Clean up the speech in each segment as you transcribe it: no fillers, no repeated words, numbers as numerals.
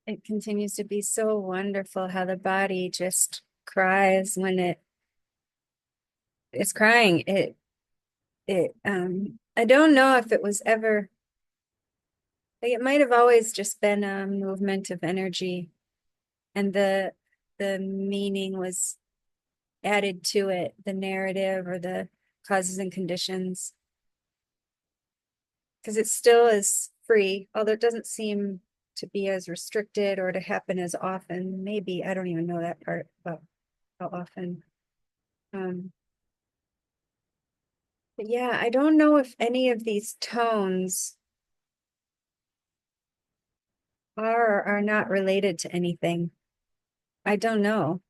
it continues to be so wonderful how the body just cries when it is crying. I don't know if it was ever, like it might have always just been a movement of energy and the meaning was added to it, the narrative or the causes and conditions, because it still is free, although it doesn't seem to be as restricted or to happen as often. Maybe I don't even know that part about how often. Um, but yeah, I don't know if any of these tones are or are not related to anything. I don't know,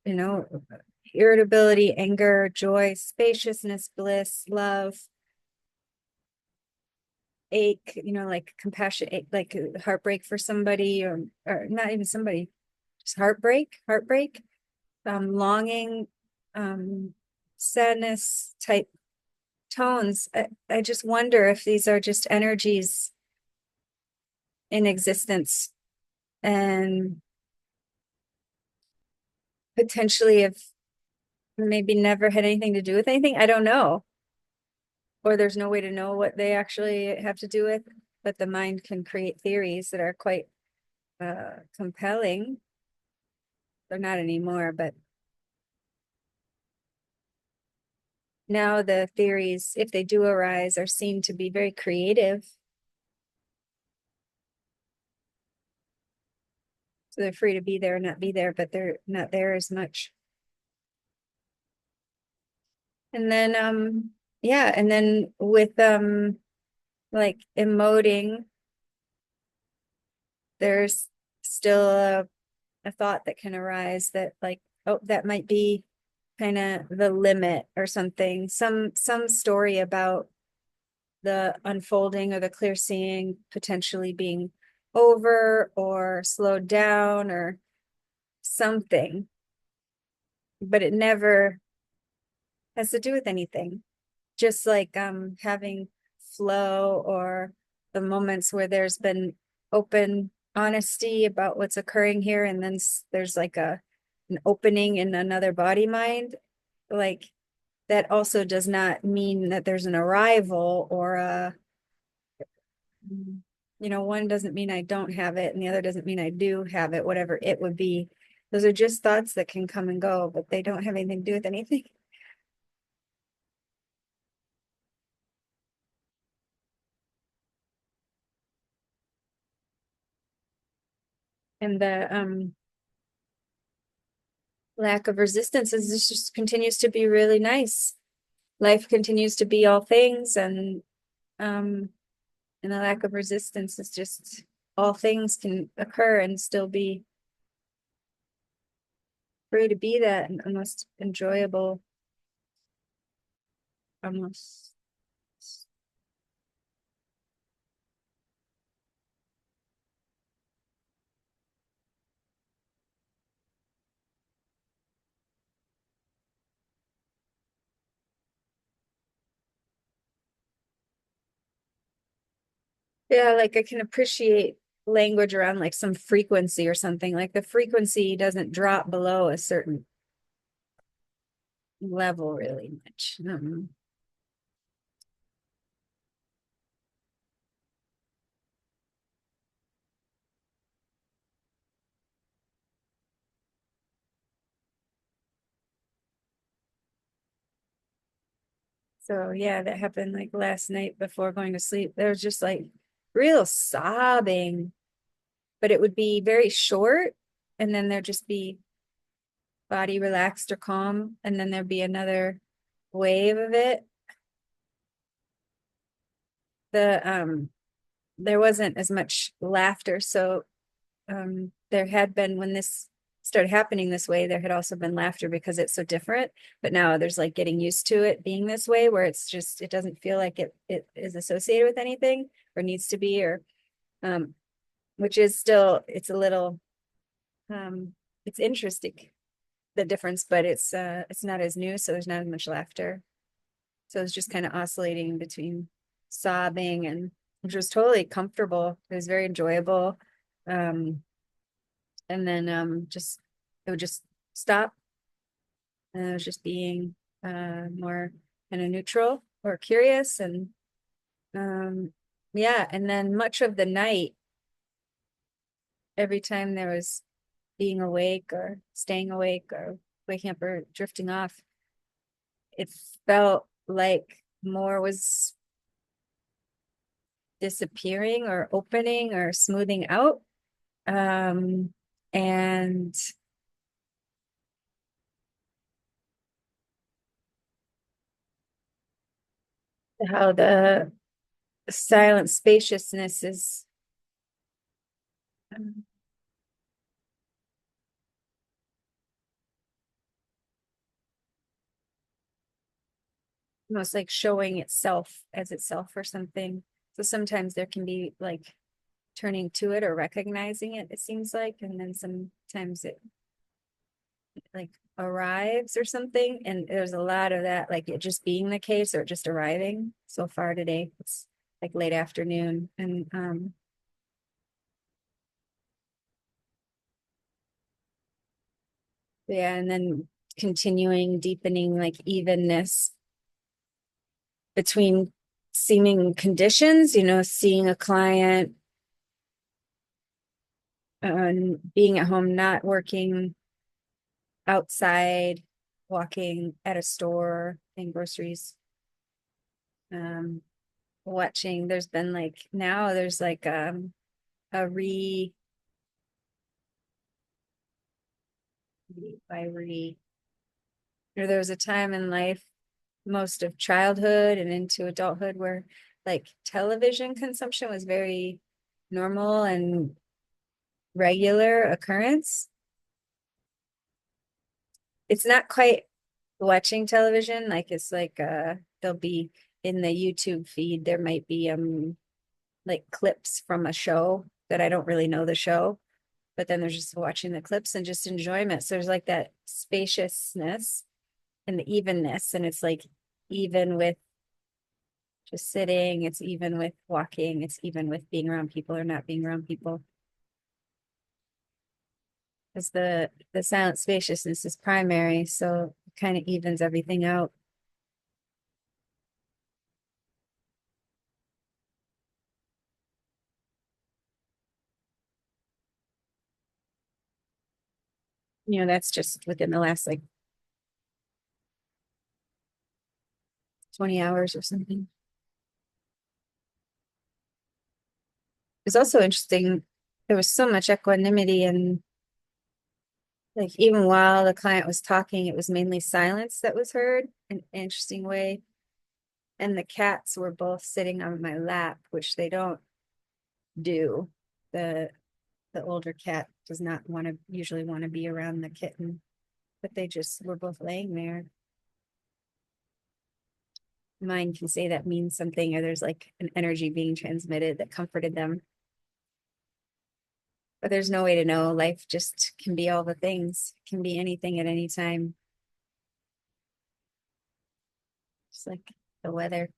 irritability, anger, joy, spaciousness, bliss, love, ache, like compassion, ache, like heartbreak for somebody or not even somebody, just heartbreak, longing, um, sadness type tones. I just wonder if these are just energies in existence and potentially if maybe never had anything to do with anything. I don't know. Or there's no way to know what they actually have to do with, but the mind can create theories that are quite compelling. They're not anymore, but now the theories, if they do arise, are seen to be very creative. So they're free to be there or not be there, but they're not there as much. And then yeah, and then with like emoting, there's still a thought that can arise that like, oh, that might be kind of the limit or something. Some story about the unfolding or the clear seeing potentially being over or slowed down or something, but it never has to do with anything. Just like having flow or the moments where there's been open honesty about what's occurring here, and then there's like an opening in another body mind. Like that also does not mean that there's an arrival or a, one doesn't mean I don't have it and the other doesn't mean I do have it, whatever it would be. Those are just thoughts that can come and go, but they don't have anything to do with anything. And the lack of resistance is this just continues to be really nice. Life continues to be all things um and the lack of resistance is just all things can occur and still be free to be that and almost enjoyable almost. Yeah, like I can appreciate language around like some frequency or something. Like the frequency doesn't drop below a certain level really much. So yeah, that happened like last night before going to sleep. There was just like real sobbing, but it would be very short, and then there'd just be body relaxed or calm, and then there'd be another wave of it. There wasn't as much laughter, so there had been when this started happening this way, there had also been laughter because it's so different. But now there's like getting used to it being this way, where it's just it doesn't feel like it is associated with anything or needs to be, or um, which is still it's a little it's interesting the difference, but it's not as new, so there's not as much laughter. So it's just kind of oscillating between sobbing and which was totally comfortable. It was very enjoyable. Um, And then it would just stop. And I was just being more kind of neutral or curious. And yeah, and then much of the night, every time there was being awake or staying awake or waking up or drifting off, it felt like more was disappearing or opening or smoothing out. And how the silent spaciousness is um, almost like showing itself as itself or something. So sometimes there can be like turning to it or recognizing it, it seems like, and then sometimes it like arrives or something. And there's a lot of that, like it just being the case or just arriving so far today. It's like late afternoon. And yeah, and then continuing deepening like evenness between seeming conditions, seeing a client and being at home, not working outside, walking at a store and groceries, um, watching. There's been like now there's like a by re there was a time in life, most of childhood and into adulthood, where like television consumption was very normal and regular occurrence. It's not quite watching television, like it's like there'll be in the YouTube feed, there might be like clips from a show that I don't really know the show, but then there's just watching the clips and just enjoyment. So there's like that spaciousness and the evenness, and it's like even with just sitting, it's even with walking, it's even with being around people or not being around people. Because the silent spaciousness is primary, so it kind of evens everything out. That's just within the last like 20 hours or something. It's also interesting. There was so much equanimity, and like even while the client was talking, it was mainly silence that was heard in an interesting way. And the cats were both sitting on my lap, which they don't do. The the older cat does not want to usually want to be around the kitten, but they just were both laying there. Mine can say that means something, or there's like an energy being transmitted that comforted them. But there's no way to know. Life just can be all the things, can be anything at any time. Just like the weather.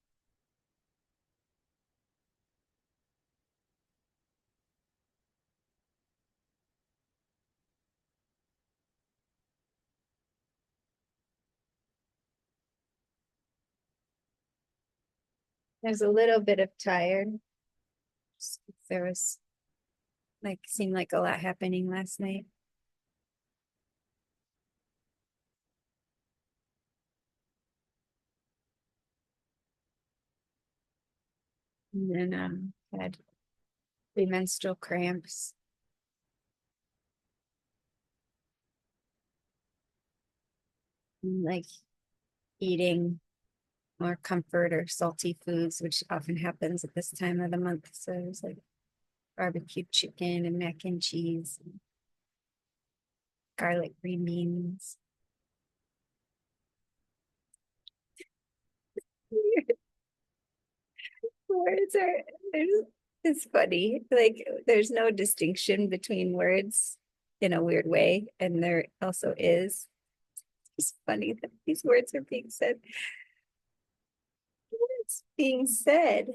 There's a little bit of tired. There was like seemed like a lot happening last night. And then had premenstrual cramps. And, like eating more comfort or salty foods, which often happens at this time of the month. So it was like barbecued chicken and mac and cheese, and garlic green beans. Words are there's it's funny. Like there's no distinction between words in a weird way, and there also is. It's funny that these words are being said. It's being said.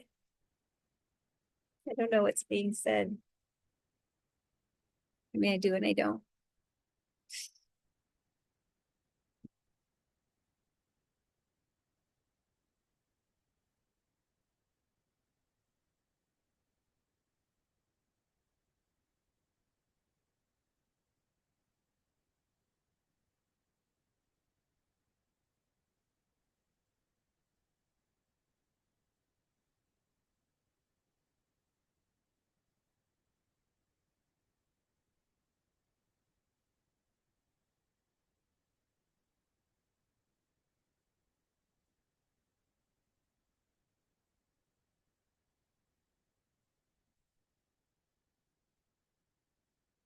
I don't know what's being said. I mean, I do and I don't.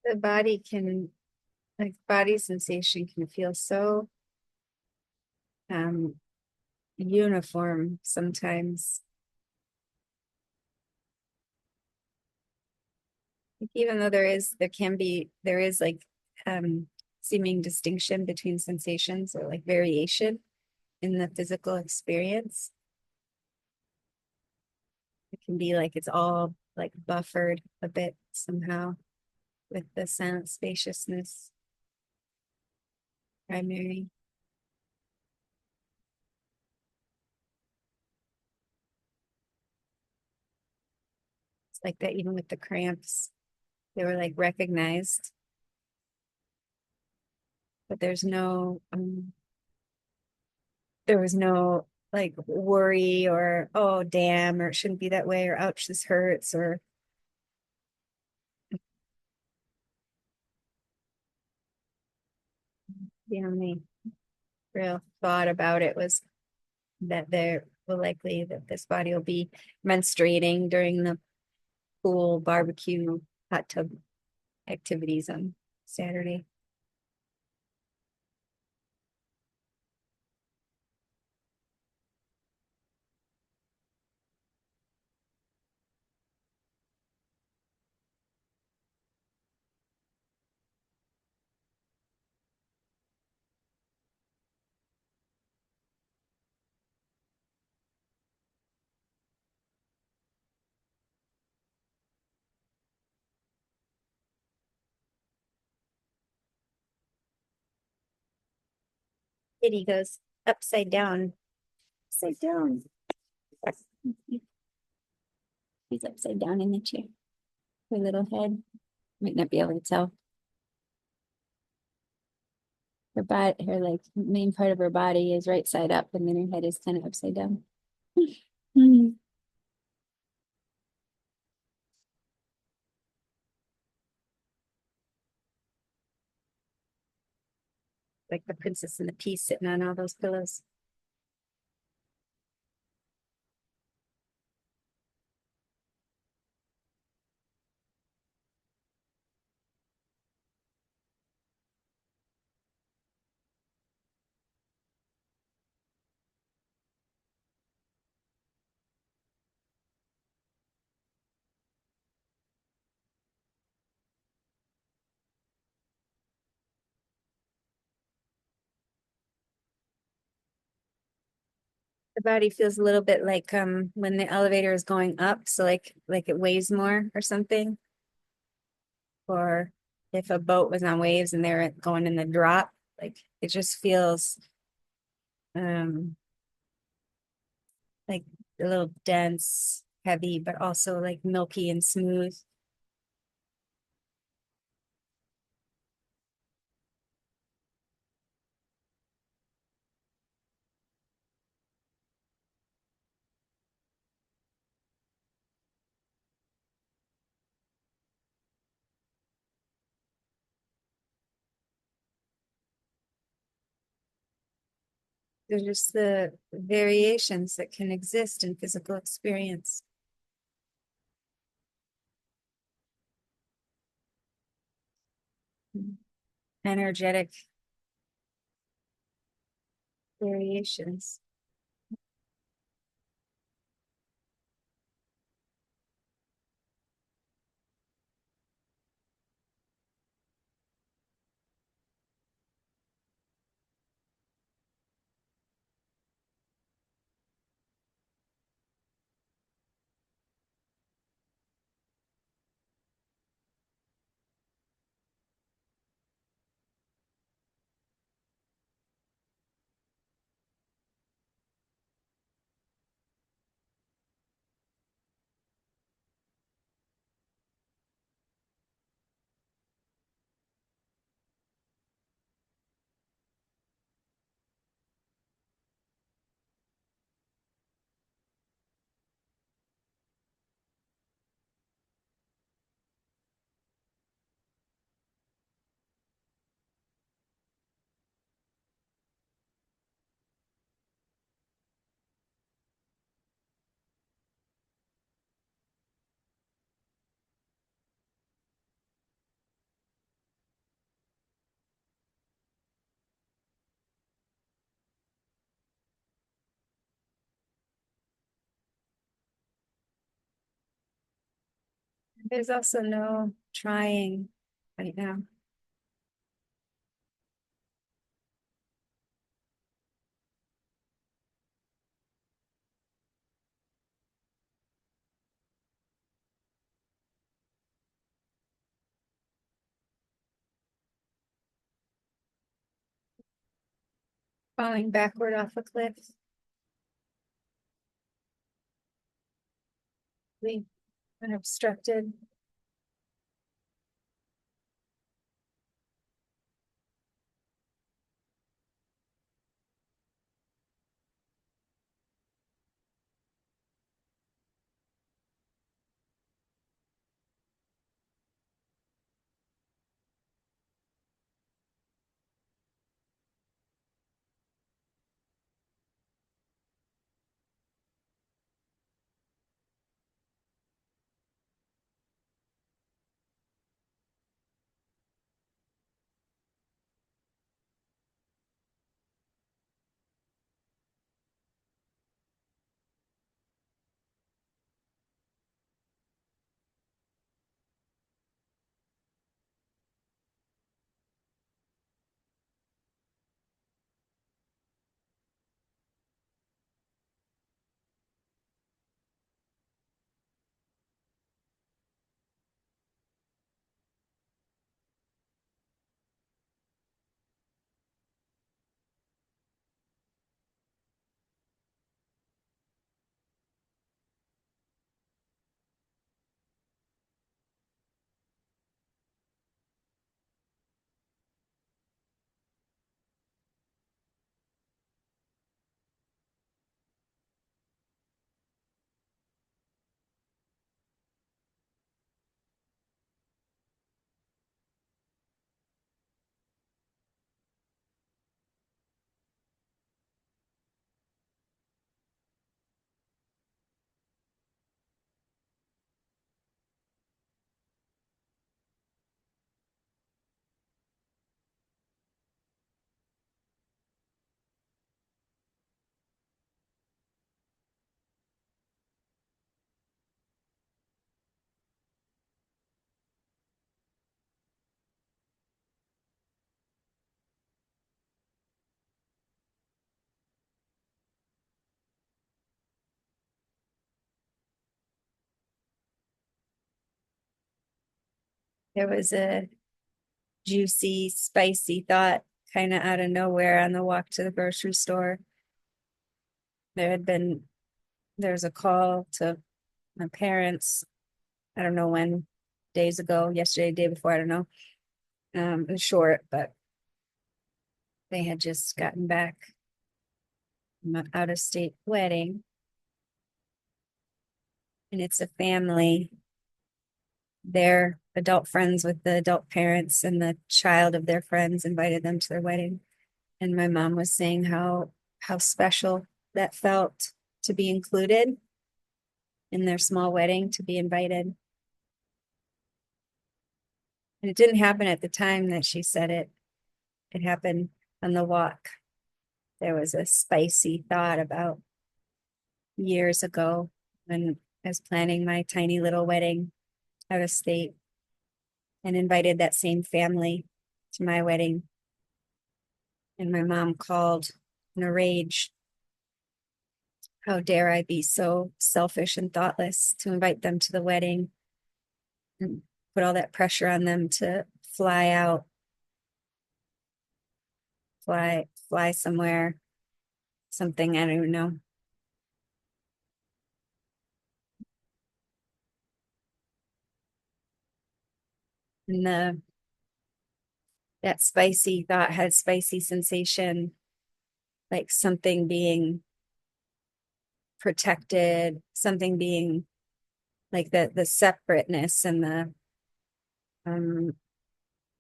The body can, like body sensation can feel so um uniform sometimes. Like, even though there is like seeming distinction between sensations or like variation in the physical experience. It can be like it's all like buffered a bit somehow with the silent spaciousness primary. It's like that even with the cramps, they were like recognized, but there was no like worry or oh damn or it shouldn't be that way or ouch this hurts or the only real thought about it was that there will likely that this body will be menstruating during the pool barbecue hot tub activities on Saturday. Kitty goes upside down, upside down. He's upside down in the chair. Her little head might not be able to tell. Her body, her like main part of her body is right side up, and then her head is kind of upside down. Like the princess and the pea sitting on all those pillows. The body feels a little bit like when the elevator is going up, so like it weighs more or something. Or if a boat was on waves and they're going in the drop, like it just feels um like a little dense, heavy, but also like milky and smooth. There's just the variations that can exist in physical experience. Energetic variations. There's also no trying right now. Falling backward off a cliff. We unobstructed. There was a juicy, spicy thought kind of out of nowhere on the walk to the grocery store. There had been, there's a call to my parents, I don't know when, days ago, yesterday, day before, I don't know. It was short, but they had just gotten back from an out of state wedding. And it's a family. They're adult friends with the adult parents, and the child of their friends invited them to their wedding. And my mom was saying how special that felt to be included in their small wedding, to be invited. And it didn't happen at the time that she said it. It happened on the walk. There was a spicy thought about years ago when I was planning my tiny little wedding out of state and invited that same family to my wedding. And my mom called in a rage. How dare I be so selfish and thoughtless to invite them to the wedding and put all that pressure on them to fly out, fly somewhere, something, I don't even know. And that spicy thought had spicy sensation, like something being protected, something being like the separateness and the um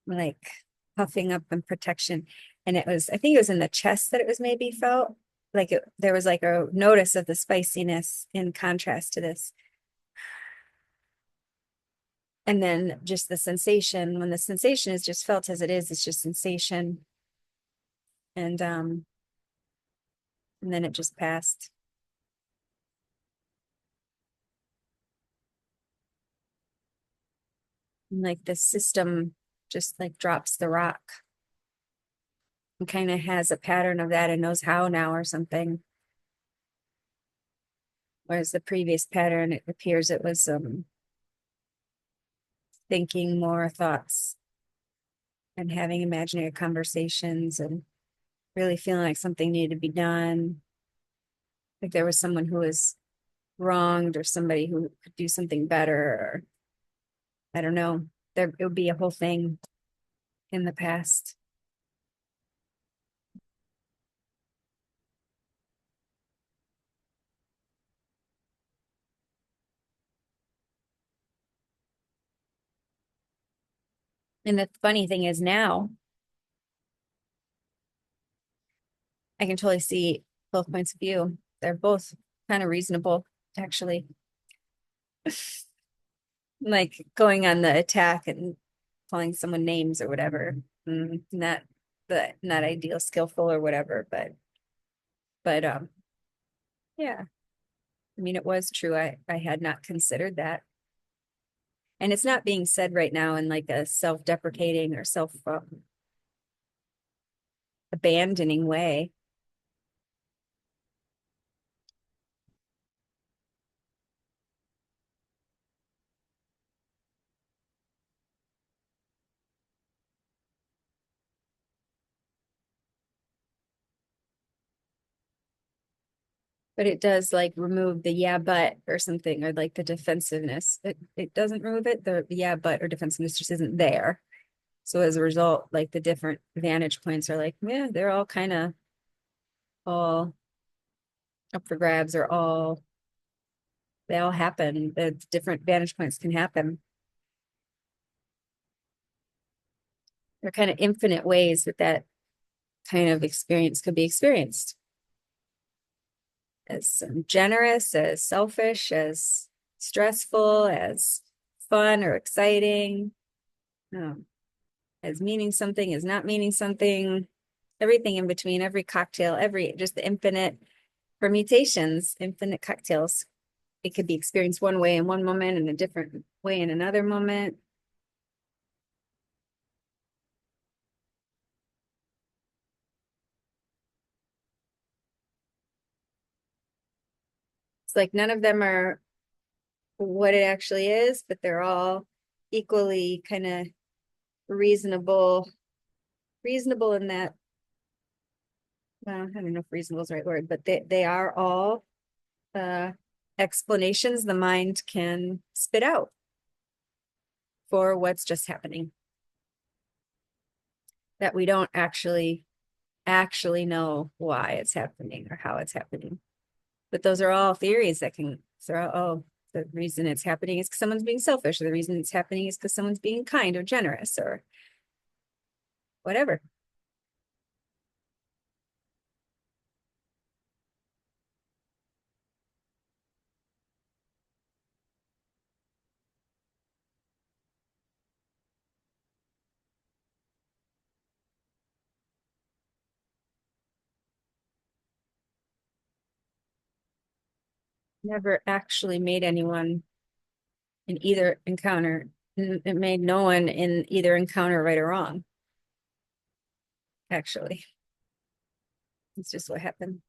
like puffing up and protection. And it was, I think it was in the chest that it was maybe felt like there was like a notice of the spiciness in contrast to this. And then just the sensation, when the sensation is just felt as it is, it's just sensation. And then it just passed. And like the system just like drops the rock and kind of has a pattern of that and knows how now or something. Whereas the previous pattern, it appears it was thinking more thoughts and having imaginary conversations and really feeling like something needed to be done. Like there was someone who was wronged or somebody who could do something better, or I don't know. There it would be a whole thing in the past. And the funny thing is now I can totally see both points of view. They're both kind of reasonable, actually. Like going on the attack and calling someone names or whatever. Not not ideal, skillful or whatever, but yeah. I mean, it was true. I had not considered that. And it's not being said right now in like a self-deprecating or self-abandoning way. But it does like remove the yeah, but or something, or like the defensiveness. It doesn't remove it. The yeah, but or defensiveness just isn't there. So as a result, like the different vantage points are like, yeah, they're all kind of all up for grabs or all they all happen. The different vantage points can happen. They're kind of infinite ways that that kind of experience could be experienced. As generous, as selfish, as stressful, as fun or exciting, um, as meaning something, as not meaning something, everything in between, every cocktail, every just the infinite permutations, infinite cocktails. It could be experienced one way in one moment and a different way in another moment. It's like none of them are what it actually is, but they're all equally kind of reasonable, reasonable in that, well, I don't know if reasonable is the right word, but they are all uh explanations the mind can spit out for what's just happening that we don't actually know why it's happening or how it's happening. But those are all theories that can throw out, oh, the reason it's happening is because someone's being selfish, or the reason it's happening is because someone's being kind or generous or whatever. Never actually made anyone in either encounter. It made no one in either encounter right or wrong, actually. It's just what happened.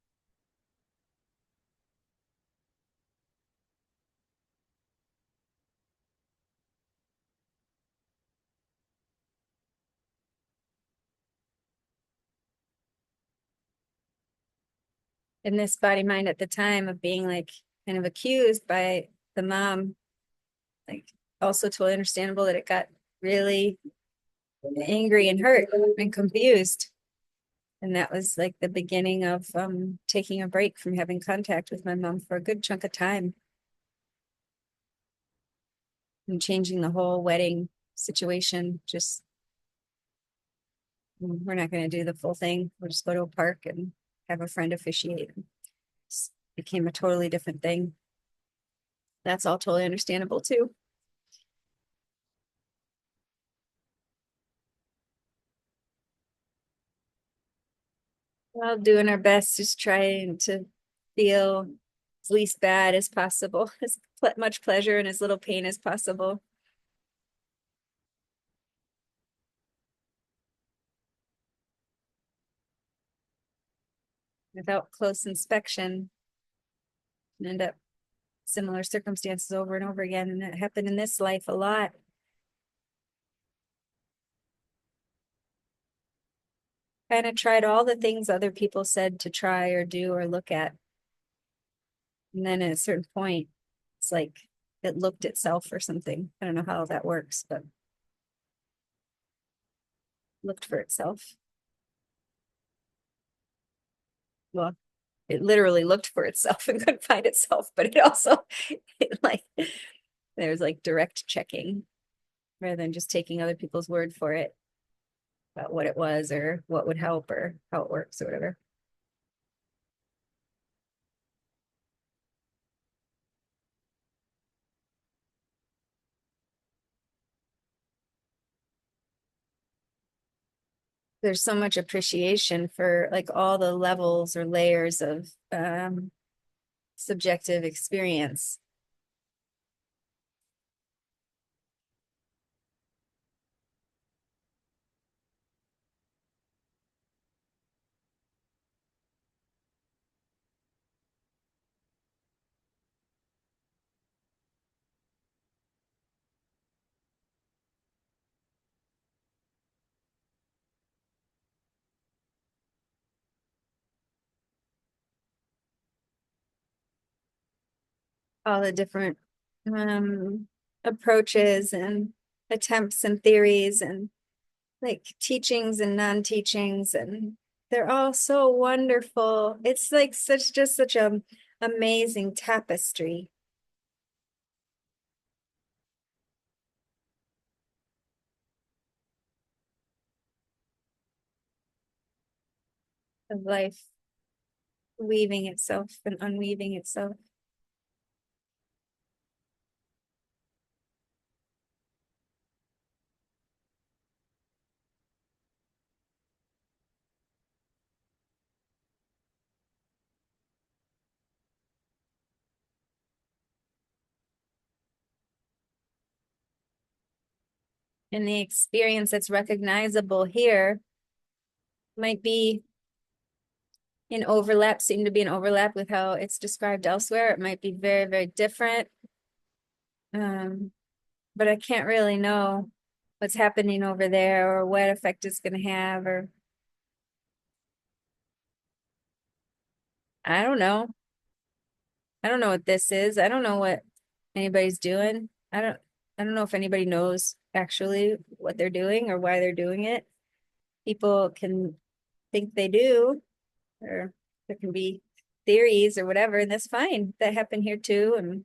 In this body mind at the time of being like kind of accused by the mom, like also totally understandable that it got really angry and hurt and confused. And that was like the beginning of taking a break from having contact with my mom for a good chunk of time and changing the whole wedding situation. Just we're not going to do the full thing. We'll just go to a park and have a friend officiate. It became a totally different thing. That's all totally understandable too. Well, doing our best, just trying to feel as least bad as possible, as much pleasure and as little pain as possible. without close inspection and end up similar circumstances over and over again. And it happened in this life a lot. Kind of tried all the things other people said to try or do or look at. And then at a certain point, it's like it looked itself or something. I don't know how that works, but looked for itself. Well, it literally looked for itself and couldn't find itself, but it also like there's like direct checking rather than just taking other people's word for it about what it was or what would help or how it works or whatever. There's so much appreciation for like all the levels or layers of subjective experience. All the different approaches and attempts and theories and like teachings and non-teachings, and they're all so wonderful. It's like such a amazing tapestry of life weaving itself and unweaving itself. And the experience that's recognizable here might be in overlap, seem to be an overlap with how it's described elsewhere. It might be very, very different. Um, but I can't really know what's happening over there or what effect it's going to have, or I don't know. I don't know what this is. I don't know what anybody's doing. I don't know if anybody knows actually what they're doing or why they're doing it. People can think they do, or there can be theories or whatever, and that's fine. That happened here too. And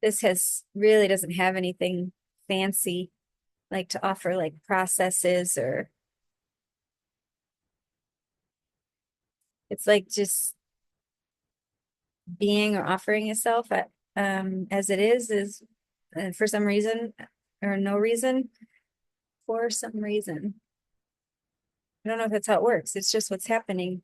this has really doesn't have anything fancy like to offer like processes, or it's like just being or offering yourself at, as it is for some reason or no reason, for some reason. I don't know if that's how it works. It's just what's happening.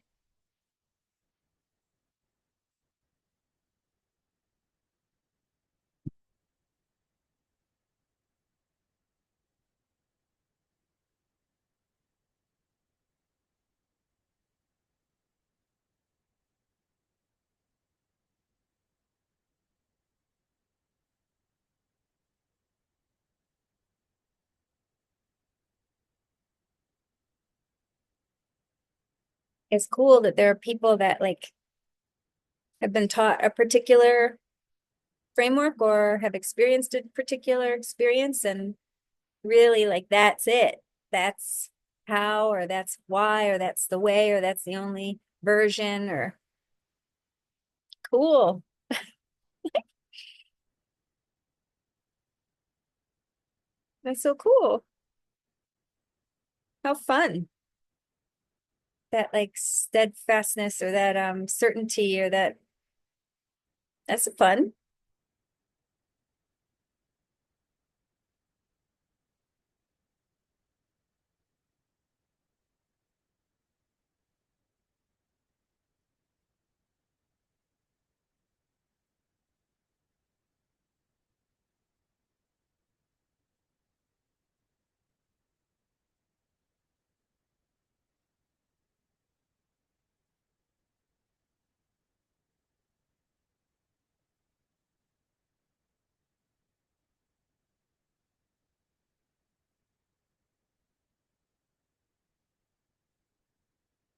It's cool that there are people that like have been taught a particular framework or have experienced a particular experience and really like that's it. That's how, or that's why, or that's the way, or that's the only version, or cool. That's so cool. How fun. That like steadfastness or that certainty or that's fun.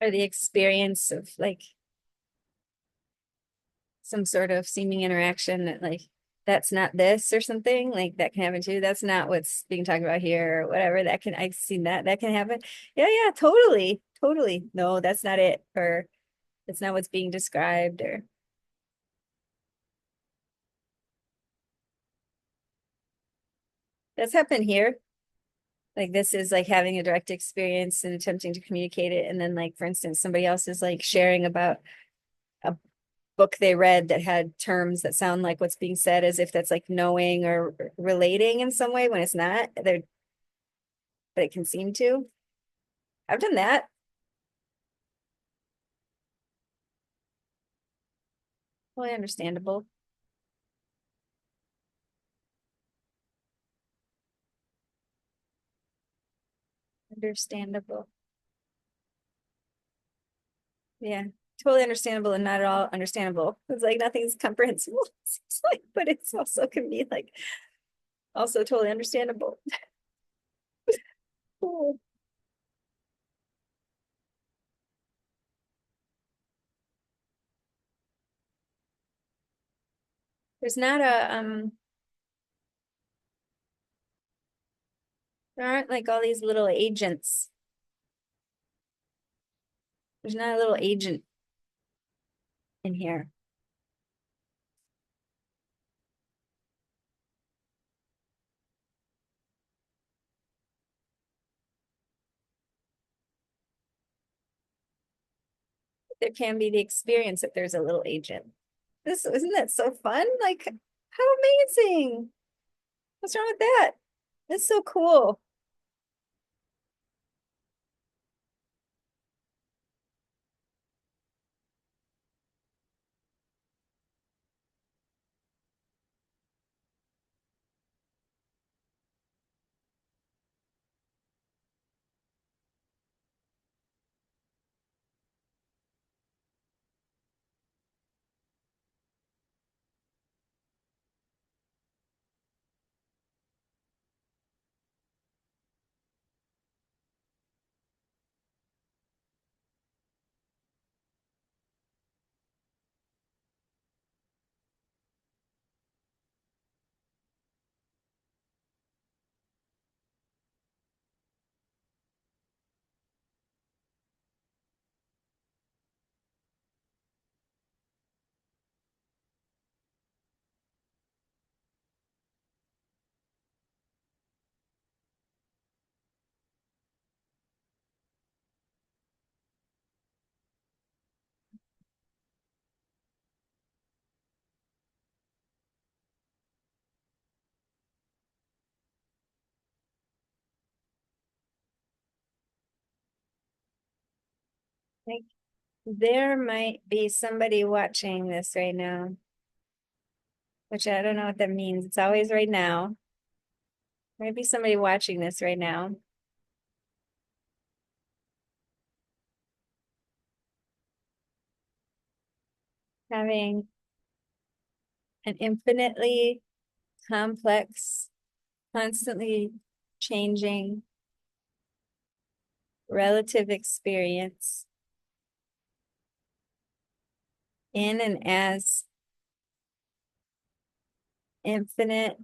or the experience of like some sort of seeming interaction that like that's not this or something like that can happen too. That's not what's being talked about here or whatever. That can I've seen that can happen. Yeah, yeah, totally. Totally. No, that's not it. Or that's not what's being described or that's happened here. Like this is like having a direct experience and attempting to communicate it. And then like for instance, somebody else is like sharing about a book they read that had terms that sound like what's being said as if that's like knowing or relating in some way when it's not. They're but it can seem to. I've done that. Totally understandable. Understandable. Yeah. Totally understandable and not at all understandable. It's like nothing's comprehensible. It's like, but it's also can be like also totally understandable. Cool. There's not a there aren't like all these little agents. There's not a little agent in here. There can be the experience that there's a little agent. This isn't that so fun? Like how amazing. What's wrong with that? That's so cool. Like there might be somebody watching this right now, which I don't know what that means. It's always right now. Maybe somebody watching this right now, having an infinitely complex, constantly changing relative experience in and as infinite,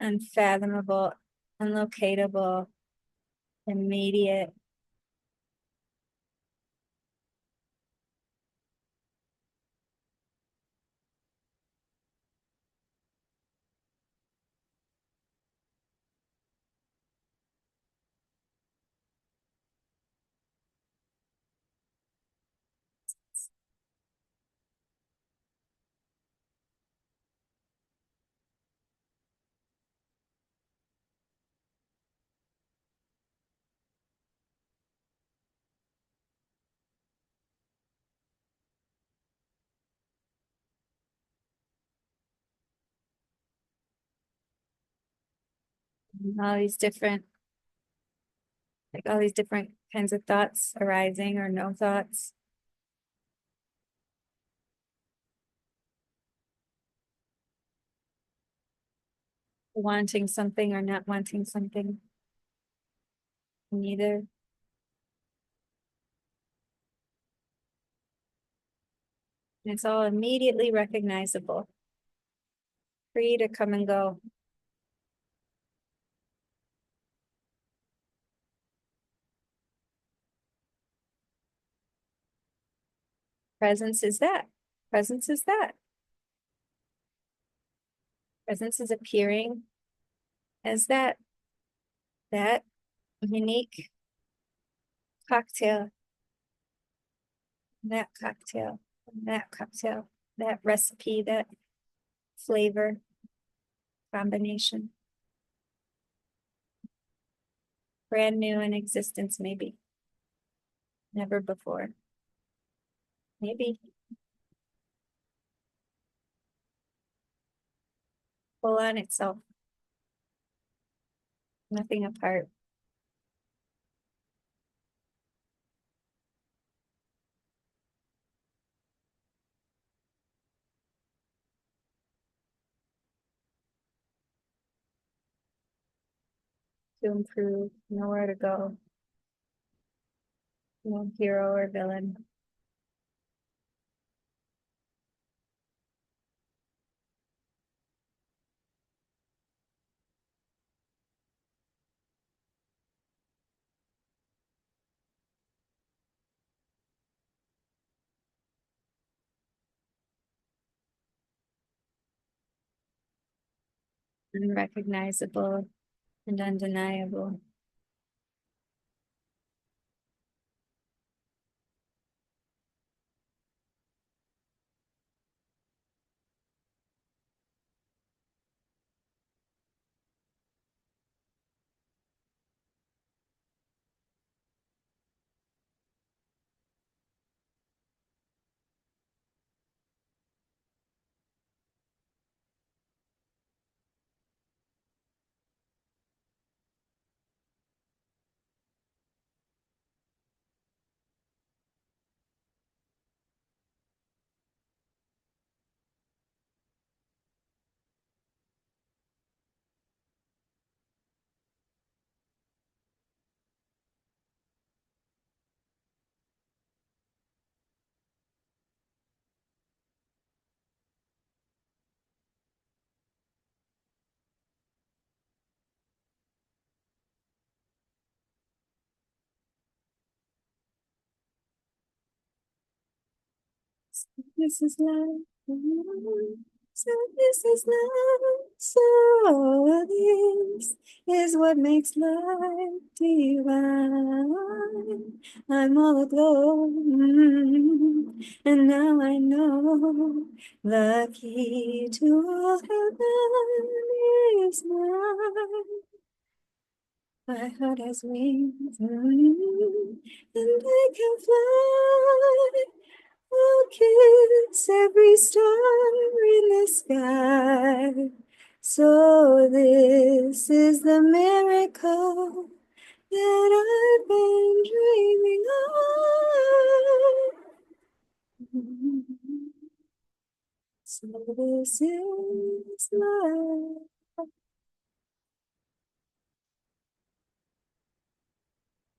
unfathomable, unlocatable, immediate. All these different, like all these different kinds of thoughts arising or no thoughts, wanting something or not wanting something, neither. And it's all immediately recognizable, free to come and go. Presence is that. Presence is that. Presence is appearing as that unique cocktail, that cocktail, that cocktail, that recipe, that flavor combination. Brand new in existence, maybe. Never before. Maybe. Full on itself. Nothing apart. To improve, nowhere to go. No hero or villain. Unrecognizable and undeniable. This is love. So this is love. So this is what makes life divine. I'm all aglow. And now I know the key to heaven is mine. My heart has wings, and I can fly. I'll kiss every star in the sky. So this is the miracle that I've been dreaming of. So this is love.